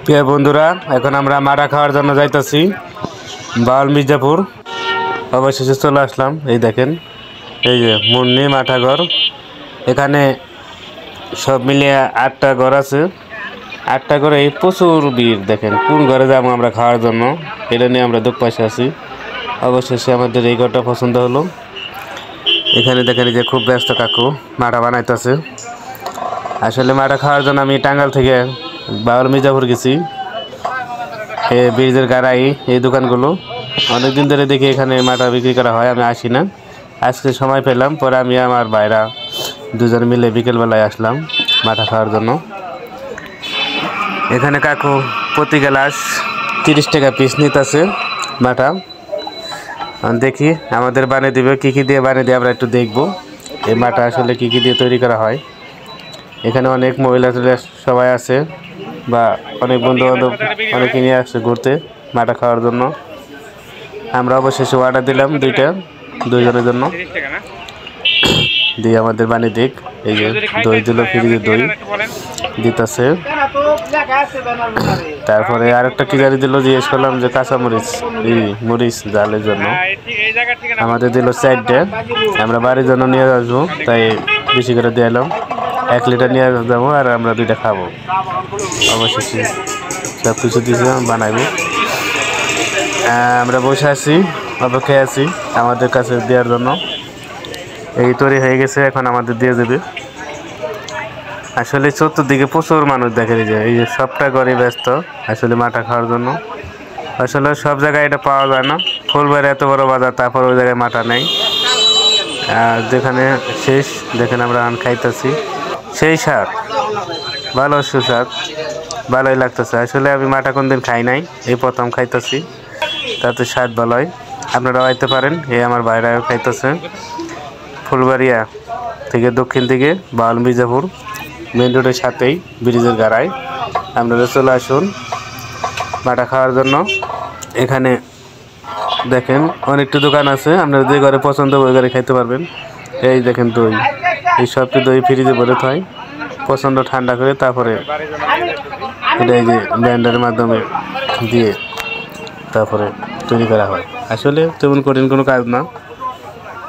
প্রিয় বন্ধুরা, এখন আমরা মাঠা খাওয়ার জন্য যাইতেছি বাউল মির্জাপুর। অবশেষে চলে আসলাম। এই দেখেন, এই যে মুন্নি মাঠা ঘর। এখানে সব মিলিয়ে 8টা ঘর আছে। 8টা ঘরে প্রচুর ভিড়। দেখেন কোন ঘরে যাবো আমরা খাওয়ার জন্য, এটা নিয়ে আমরা দুঃখ পাশে আছি। অবশেষে আমাদের এই ঘরটা পছন্দ হলো। এখানে দেখেন যে খুব ব্যস্ত কাকু মাঠা বানাইতেছে। আসলে মাঠা খাওয়ার জন্য আমি টাঙ্গাইল থেকে বাউল মির্জাপুর গেছি। ব্রিজের গাড়াই এই দোকানগুলো অনেকদিন ধরে দেখি এখানে মাঠা বিক্রি করা হয়, আমি আসি না। আজকে সময় পেলাম, পরে আমি আমার ভাইরা দুজন মিলে বিকেলবেলায় আসলাম মাঠা খাওয়ার জন্য। এখানে কাকু প্রতি গ্লাস 30 টাকা পিস নিতেছে মাঠা। দেখি আমাদের বানিয়ে দিবে, কী কী দিয়ে বানিয়ে দিয়ে আমরা একটু দেখবো এই মাঠা আসলে কী কী দিয়ে তৈরি করা হয়। এখানে অনেক মহিলা সবাই আছে, বা অনেক বন্ধু বান্ধব অনেকে নিয়ে আসছে ঘুরতে মাঠা খাওয়ার জন্য। আমরা অবশেষে অর্ডার দিলাম দুইজনের জন্য। দিয়ে আমাদের বানিয়ে দিক। এই যে দই দিল, ফ্রিজে দই দিতেছে। তারপরে আরেকটা কি জানি দিল, জিজ্ঞেস করলাম যে কাঁচামরিচ, মরিচ জালের জন্য। আমাদের দিল 4টে। আমরা বাড়ির জন্য নিয়ে আসবো, তাই বেশি করে দিয়ে এলাম। 1 লিটার নিয়ে যাবো আর আমরা 2টা খাবো। অবশেষে সব কিছু দিয়েছে, বানাইবো। আমরা বসে আছি, অপেক্ষায় আছি আমাদের কাছে দেওয়ার জন্য। এই তৈরি হয়ে গেছে, এখন আমাদের দিয়ে দেবে। আসলে চতুর্দিকে প্রচুর মানুষ দেখা যায়, এই যে সবটা ঘরে ব্যস্ত আসলে মাঠা খাওয়ার জন্য। আসলে সব জায়গায় এটা পাওয়া যায় না। ফুলবাড়ি এত বড় বাজার, তারপর ওই জায়গায় মাঠা নেই। আর যেখানে শেষ দেখেন আমরা খাইতেছি, সেই স্বাদ, ভালো সুস্বাদ, ভালোই লাগতেছে। আসলে আমি মাঠা কোনদিন খাই নাই, এই প্রথম খাইতেছি, তাতে স্বাদ ভালোই। আপনারাও আইতে পারেন। এই আমার ভাইরাও খাইতেছে। ফুলবাড়িয়া থেকে দক্ষিণ দিকে বাউল মির্জাপুর মেন রোডের সাথেই ব্রিজের গাড়ায়। আপনারা চলে আসুন মাঠা খাওয়ার জন্য। এখানে দেখেন অনেকটা দোকান আছে, আপনারা যে ঘরে পছন্দ ওই ঘরে খাইতে পারবেন। এই দেখেন দই, এই সবটি দই ফ্রিজে ভরে হয়, পছন্দ ঠান্ডা করে তারপরে এটা এই যে ব্লেন্ডারের মাধ্যমে দিয়ে তারপরে তৈরি করা হয়। আসলে তেমন কঠিন কোনো কাজ না।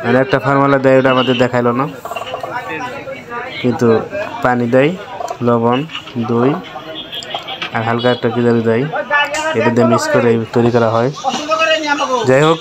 আর একটা ফর্মুলা দেয়, ওটা আমাদের দেখাইলো না, কিন্তু পানি দেয়, লবণ, দই আর হালকা একটা কি জানি দেয়, এটা দিয়ে মিক্স করে তৈরি করা হয়। যাই হোক।